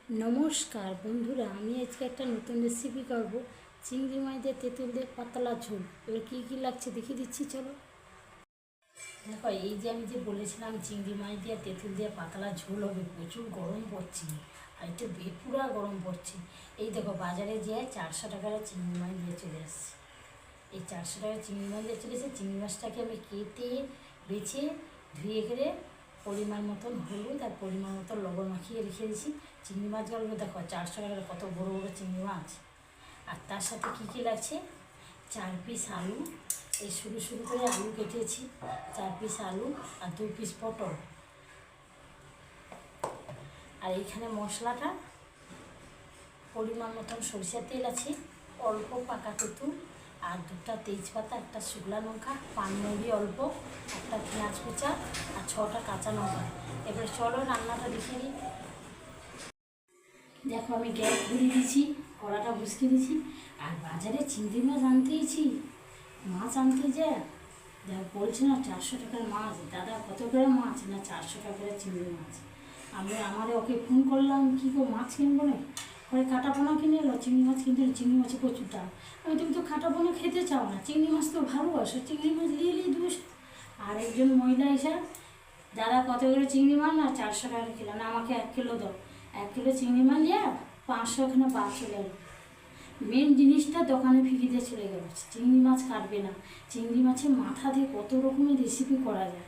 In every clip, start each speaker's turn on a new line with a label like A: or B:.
A: নমস্কার বন্ধুরা, আমি আজকে একটা নতুন রেসিপি করব। চিংড়ি মাছ দিয়ে তেঁতুল দিয়ে পাতলা ঝোল। এবার কী কী লাগছে দেখিয়ে দিচ্ছি, চলো। দেখো, এই যে আমি যে বলেছিলাম চিংড়ি মাছ দিয়ে তেঁতুল দিয়ে পাতলা ঝোল হবে, প্রচুর গরম পড়ছে আর এটা বেপুরা গরম পড়ছে। এই দেখো, বাজারে যে 400 টাকার চিংড়ি মাছ দিয়ে চলে আসছে। এই 400 টাকার চিংড়ি মাছ দিয়ে চলে এসেছে। চিংড়ি মাছটাকে আমি কেটে বেছে ধুয়ে করে পরিমাণ মতন হলুদ আর পরিমাণ মতন লবণ মাখিয়ে রেখে দিয়েছি। চিংড়ি মাছগুলো দেখো, 400 টাকার কত বড় বড় চিংড়ি মাছ। আর তার সাথে কী কী লাগছে, 4 পিস আলু, এই সরু সরু করে আলু কেটেছি, 4 পিস আলু আর 2 পিস পটল। আর এইখানে মশলাটা পরিমাণ মতন সরিষার তেল আছে, অল্প পাকা তেঁতুল আর 2টা তেজপাতা, একটা শুকনো লঙ্কা, পানমৌরি অল্প, একটা পেঁয়াজ কুচা আর 6টা কাঁচা লঙ্কা। এবারে চলো রান্নাটা দেখিয়ে দিই। দেখো, আমি গ্যাস ধরিয়ে দিয়েছি, কড়াটা বসিয়ে দিয়েছি। আর বাজারে চিংড়ি মাছ আনতেইছি, মাছ আনতে যা দেখ বলছে না 400 টাকার মাছ। দাদা কত করে মাছ? না 400 টাকার চিংড়ি মাছ। আমারে ওকে ফোন করলাম, কী গো মাছ কিনবো না? পরে কাটা পোনা কিনে এলো, চিংড়ি মাছ কিনতে এলো। চিংড়ি মাছে প্রচুর দাম। তুমি তো কাটা পোনা খেতে চাও না, চিংড়ি মাছ তো ভালোবাসো, চিংড়ি মাছ নিয়ে দুশ। আর একজন মহিলা এসে, দাদা কত করে চিংড়ি মাছ? না 400 টাকা কিলো। না আমাকে 1 কিলো দাও। 1 কিলো চিংড়ি মাছ নিয়ে 500 ওখানে বাদ চলে গেল। মেন জিনিসটা দোকানে ফিরিতে চলে গেল। চিংড়ি মাছ কাটবে না। চিংড়ি মাছের মাথা দিয়ে কত রকমের রেসিপি করা যায়,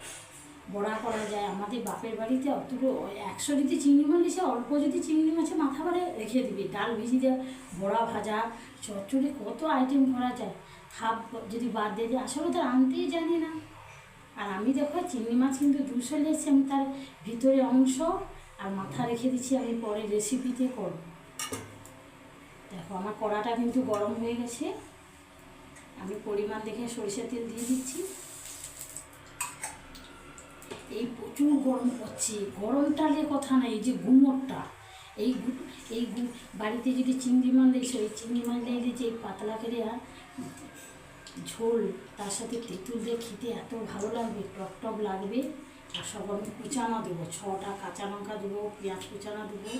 A: বড়া করা যায়। আমাদের বাপের বাড়িতে অতটুকু 100 যদি চিংড়ি মাছ এসে অল্প যদি চিংড়ি মাছের মাথা বাড়ে রেখে দিবি, ডাল ভিজিয়ে দেয়, বড়া ভাজা, চচ্চড়ি, কত আইটেম করা যায়। হাফ যদি বাদ দিয়ে দিই, আসলে তো আনতেই জানি না। আর আমি দেখো, চিংড়ি মাছ কিন্তু 200 নিয়েছি, আমি তার ভিতরে অংশ আর মাথা রেখে দিচ্ছি, আমি পরে রেসিপিতে করব। দেখো, আমার কড়াটা কিন্তু গরম হয়ে গেছে। আমি পরিমাণ দেখে সরিষার তেল দিয়ে দিচ্ছি। এই প্রচুর গরম পড়ছে, গরমটালে কথা নাই, এই যে গুমোরটা, এই এই বাড়িতে যদি চিংড়ি মাছ দিয়েছে, ওই চিংড়ি মাছ দিয়ে যে পাতলা করে ঝোল, তার সাথে তেঁতুল দিয়ে খেতে এত ভালো লাগবে, টক টক লাগবে। আর সব আমি কুচানো দেবো, 6টা কাঁচা লঙ্কা দেবো, পেঁয়াজ কুচানো দেবো।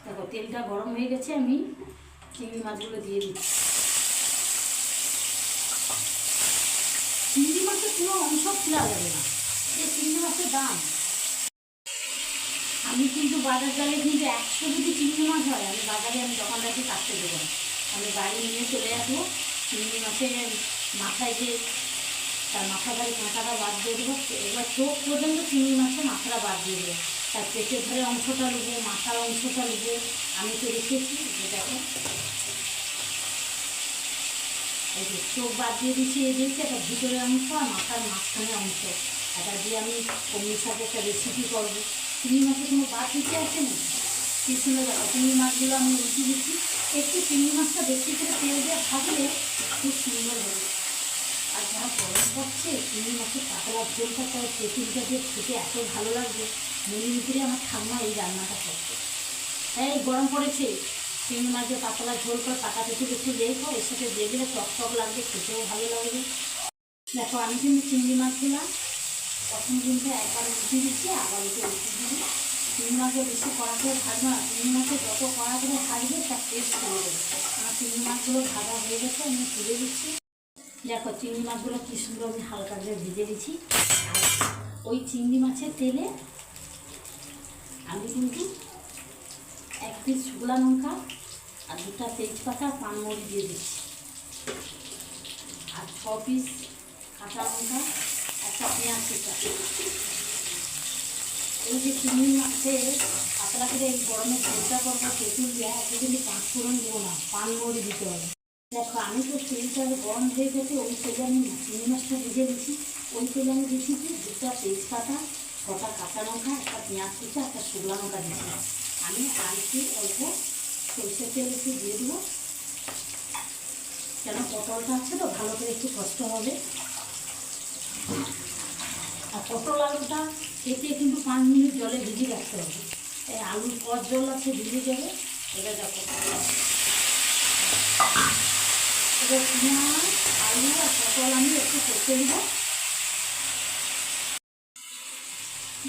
A: দেখো, তেলটা গরম হয়ে গেছে, আমি চিংড়ি মাছগুলো দিয়ে দিচ্ছি। চিংড়ি মাছের কোনো অংশ খোলা যাবে না, এই চিংড়ি মাছের দাম। আমি কিন্তু বাজার গেলে কিন্তু 100 যদি চিংড়ি মাছ হয়, আমি বাজারে আমি দোকানদারকে কাটতে দেবো না। আমি বাড়ি নিয়ে চলে আসবো, চিংড়ি মাছের মাথায় যে তার মাথা বাড়ি কাঁটাটা বাদ দিয়ে দেবো। এবার চোখ পর্যন্ত চিংড়ি মাছের মাথাটা বাদ দিয়ে দেবো। তার পেটের ধরে অংশটা নেবো, মাথার অংশটা নেবো। আমি তো রেখেছি, দেখো এই যে চোখ বাদ দিয়ে দিচ্ছি, এই দিয়েছি একটা ভিতরের অংশ আর মাথার মাঝখানের অংশ। এটা দিয়ে আমি কমির সাথে একটা রেসিপি করবো। চিংড়ি মাছের কোনো বাদ দিতে আছে না, কি সুন্দর। দেখো, চিংড়ি মাছগুলো আমি উঠিয়ে দিচ্ছি। একটু চিংড়ি মাছটা বেশি করে তেল দিয়ে ভাজলে খুব সুন্দর হবে। আর যারা গরম পড়ছে, চিংড়ি মাছের পাতলা ঝোলটা তাই তেঁতুলটা দিয়ে খেতে এত ভালো লাগবে। মিলিয়ে করে আমার ঠাম্মা এই রান্নাটা করছে। এই গরম পড়েছে, চিংড়ি মাছের পাতলা ঝোল করে পাতা তেঁতুল একটু দেখো, এর সাথে দিয়ে দিলে টক টক লাগবে, খেতেও ভালো লাগবে। দেখো, আমি কিন্তু চিংড়ি মাছগুলো প্রথম কিন্তু একবার উঠিয়ে দিচ্ছি, আবার একটু উঠিয়ে দিবি। চিংড়ি মাছও বেশি কড়া করে ভাজবো না, চিংড়ি মাছে যত কড়া করে ভাজবে তার টেস্ট করে দেবে। আমার চিংড়ি মাছগুলো ভাজা হয়ে গেছে, আমি তুলে দিচ্ছি। দেখো, চিংড়ি মাছগুলো কী সুন্দর আমি হালকা করে ভেজে দিচ্ছি। আর ওই চিংড়ি মাছের তেলে আমি কিন্তু 1 পিস শুকনো লঙ্কা আর 2টা তেজপাতা, পানমৌরি দিয়ে দিচ্ছি। আর 6 পিস কাঁচা লঙ্কা, একটা পেঁয়াজ কুচা। এই যে চিংড়ি মাছের পাতলা করে এই গরমে ঝোলটা করবো তেঁতুল দিয়ে, এতে কিন্তু 5 ফোড়ন দেবো না, পানমৌরি দিতে হবে। দেখো, আমি তো তেলটা গরম হয়ে গেছে, ওই তেলে আমি চিংড়ি মাছটা ভেজে দিচ্ছি। ওই তেলে আমি দিচ্ছি 2টা তেজপাতা, 6টা কাঁচা লঙ্কা, একটা পেঁয়াজ কুচা, একটা শুকনো লঙ্কা দিচ্ছি। আমি আলু অল্প সরষের তেল একটু দিয়ে দেবো, কেন পটলটা আছে তো ভালো করে একটু কষ্ট হবে। আর পটল আলুটা কেটে কিন্তু 5 মিনিট জলে ভিজিয়ে রাখতে হবে। এই আলুর কষ জল আছে, ভিজে যাবে। এবার দেখো, এবার পেঁয়াজ, আলু আর পটল আমি একটু কষে দেবো।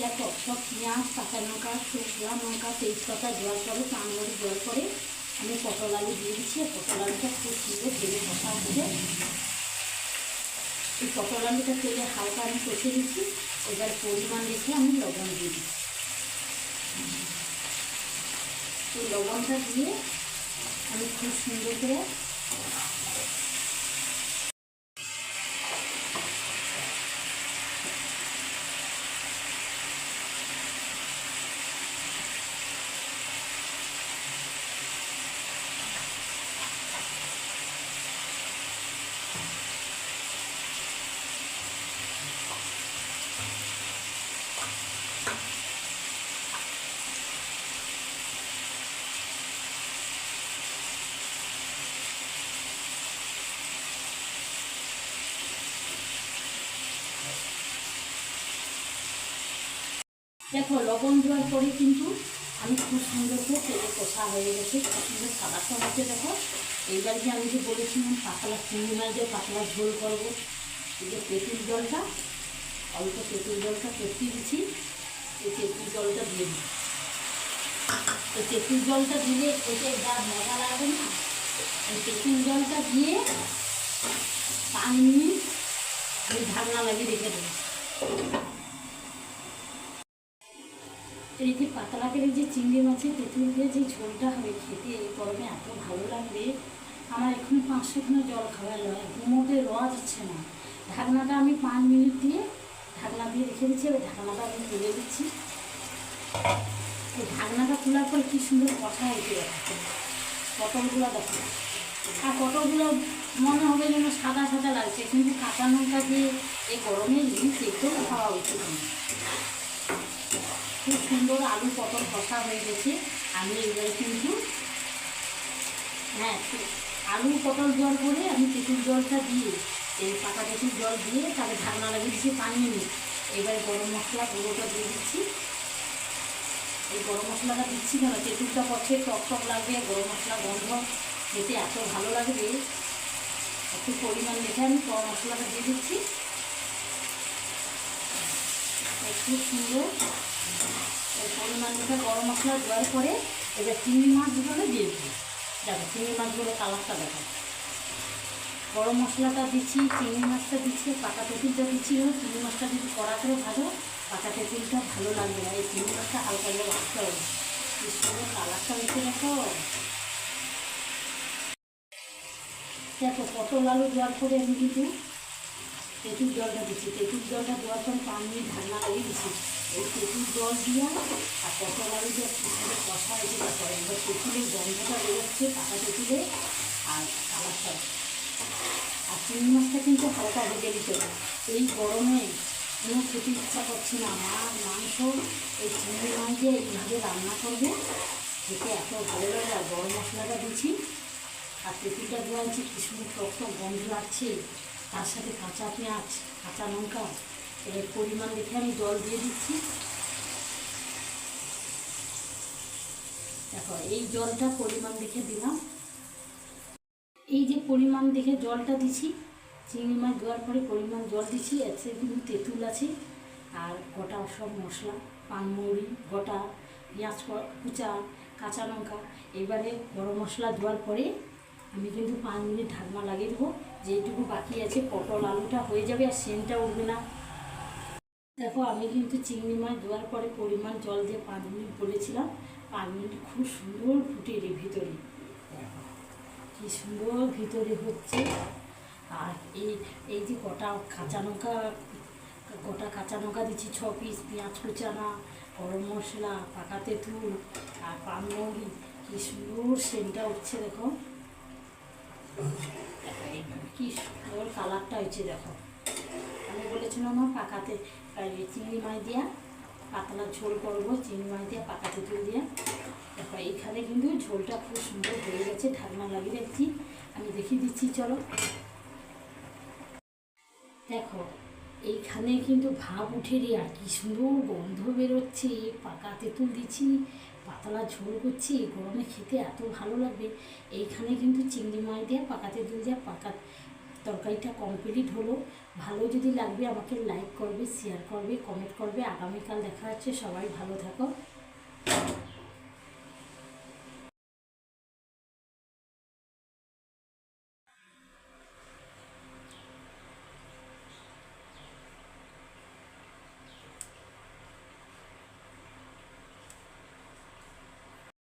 A: দেখো, সব পেঁয়াজ, কাঁচা লঙ্কা, শুকনো লঙ্কা, তেজপাতা জল পরে, পানমরিচ জল পরে আমি পটল আলু দিয়ে দিচ্ছি। পটল আলুটা খুব সুন্দর তেলে কষা হবে। এই পটল আলুটা তেলে হালকা আমি কষে দিচ্ছি। এবার পরিমাণ দেখে আমি লবণ দিয়ে দিচ্ছি। এই লবণটা দিয়ে আমি খুব সুন্দর করে দেখো লবণ দেওয়ার পরে কিন্তু আমি খুব সুন্দর করে তেলে কষা হয়ে গেছে, খুব সুন্দর কালারটা হচ্ছে। দেখো এইবার যে আমি যে বলেছিলাম পাতলা চিংড়ি মাছ দিয়ে পাতলা ঝোল করবো, এই যে তেঁতুল জলটা, অল্প তেঁতুল জলটা করতে দিচ্ছি। এই তেঁতুল জলটা দিয়ে দিই। এই তেঁতুল জলটা দিলে খেতে যা মজা লাগবে না। এই তেঁতুল জলটা দিয়ে 5 মিনিট আমি ঢাকনা লাগিয়ে রেখে দেবো। এই যে পাতলা করে যে চিংড়ি মাছের তেঁতুল দিয়ে যে ঝোলটা হবে, খেতে এই গরমে এত ভালো লাগবে। আমার এখন 500 জল খাওয়া লয়, ঘুমোতে রোয়া যাচ্ছে না। ঢাকনাটা আমি 5 মিনিট দিয়ে ঢাকনা দিয়ে রেখে দিচ্ছি। এবার ঢাকনাটা আমি তুলে দিচ্ছি। এই ঢাকনাটা তোলার পর কী সুন্দর কষা হয়েছে দেখাচ্ছে। পটলগুলো দেখো, আর পটলগুলো মনে হবে যেন সাদা সাদা লাগছে, কিন্তু কাঁচা লঙ্কা দিয়ে এই গরমে একটু খাওয়া উচিত না। খুব সুন্দর আলু পটল কষা হয়ে গেছে। আমি এবারে কিন্তু আলু পটল জল করে আমি তেঁতুল জলটা দিয়ে, এই পাকা তেঁতুল জল দিয়ে তাকে ঢাকনা লাগিয়ে দিচ্ছি 5 মিনিট। এবারে গরম মশলা গুঁড়োটা দিয়ে দিচ্ছি। এই গরম মশলাটা দিচ্ছি কেন, তেঁতুলটা পড়ছে, টক টক লাগবে, গরম মশলা গন্ধ খেতে এত ভালো লাগবে। একটু পরিমাণ দেখে আমি গরম মশলাটা দিয়ে দিচ্ছি। খুব সুন্দর পরিমাণ দেখে গরম মশলা দেওয়ার পরে এবার চিংড়ি মাছগুলো দিয়ে দিই। দেখো চিংড়ি মাছগুলো কালারটা দেখো, গরম মশলাটা দিচ্ছি, চিংড়ি মাছটা দিচ্ছি, পাকা তেঁতুলটা দিচ্ছি। চিংড়ি মাছটা যদি কড়া করে ভাজো, পাকা তেঁতুলটা ভালো লাগবে না। এই চিংড়ি মাছটা হালকা করে ভাজতে হবে। কি সুন্দর কালারটা হয়েছে দেখো। দেখো পটল আলু দেওয়ার পরে আমি কিন্তু তেঁতুল জলটা দিচ্ছি। তেঁতুল জলটা দেওয়ার পরে 5 মিনিট ঢাকনা লাগিয়ে দিচ্ছি। এই তেঁতুল জল দিয়া আর পটল আলু দিয়ে সুন্দর কষা হয়েছে। তারপর এবার তেঁতুলের গন্ধটা বেরোচ্ছে, পাকা তেঁতুলে আর কালারটা। আর চিংড়ি মাছটা কিন্তু হালকা ভেজে দিতে হবে। এই গরমে কোনো খেতে ইচ্ছা করছে না। মাছ মাংস এই চিংড়ি মাছ দিয়ে এইভাবে রান্না করবে, খেতে এত ভালো লাগে। আর গরম মশলাটা দিচ্ছি আর তেঁতুলটা দেওয়া হচ্ছে, কি সুন্দর টক টক গন্ধ লাগছে। তার সাথে কাঁচা পেঁয়াজ, কাঁচা লঙ্কা, এর পরিমাণ দেখে আমি জল দিয়ে দিচ্ছি। দেখো এই জলটা পরিমাণ দেখে দিলাম। এই যে পরিমাণ দেখে জলটা দিচ্ছি, চিংড়ি মাছ দেওয়ার পরে পরিমাণ জল দিচ্ছি। এতে কিন্তু তেঁতুল আছে আর গোটা সব মশলা, পানমৌরি গোটা, পেঁয়াজ কুচা, কাঁচা লঙ্কা। এবারে গরম মশলা দেওয়ার পরে আমি কিন্তু 5 মিনিট ঢাকনা লাগিয়ে দেবো। যেটুকু বাকি আছে পটল আলুটা হয়ে যাবে আর সেন্টটা উঠবে না। দেখো আমি কিন্তু চিংড়ি মাছ দেওয়ার পরে পরিমাণ জল দিয়ে 5 মিনিট বলেছিলাম। 5 মিনিট খুব সুন্দর ফুটে রে ভিতরে, কি সুন্দর ভিতরে হচ্ছে। আর এই যে গোটা কাঁচা লঙ্কা দিচ্ছি 6 পিস, পেঁয়াজ কুচানা, গরম মশলা, পাকা তেঁতুল আর পানমৌরি, কি সুন্দর সেন্টটা উঠছে। দেখো কি সুন্দর কালারটা হয়েছে। দেখো আমি বলেছিলাম না পাকাতে চিংড়ি মাছ দিয়া পাতলা ঝোল করবো, চিংড়ি মাছ দিয়ে পাকা তেঁতুল দিয়ে। দেখো এইখানে কিন্তু ঝোলটা খুব সুন্দর হয়ে গেছে। ঢাকনা লাগিয়ে রাখছি, আমি দেখিয়ে দিচ্ছি চলো। দেখো এইখানে কিন্তু ভাপ উঠে রে, আর কি সুন্দর গন্ধ বেরোচ্ছে। পাকা তেঁতুল দিচ্ছি, পাতলা ঝোল করছি, গরমে খেতে এত ভালো লাগবে। এইখানে কিন্তু চিংড়ি মাছ দিয়ে পাকা তেঁতুল দিয়ে তরকারিটা কমপ্লিট হলো। ভালো যদি লাগবে আমাকে লাইক করবে, শেয়ার করবে, কমেন্ট করবে। আগামীকাল দেখা হচ্ছে, সবাই ভালো থাকো।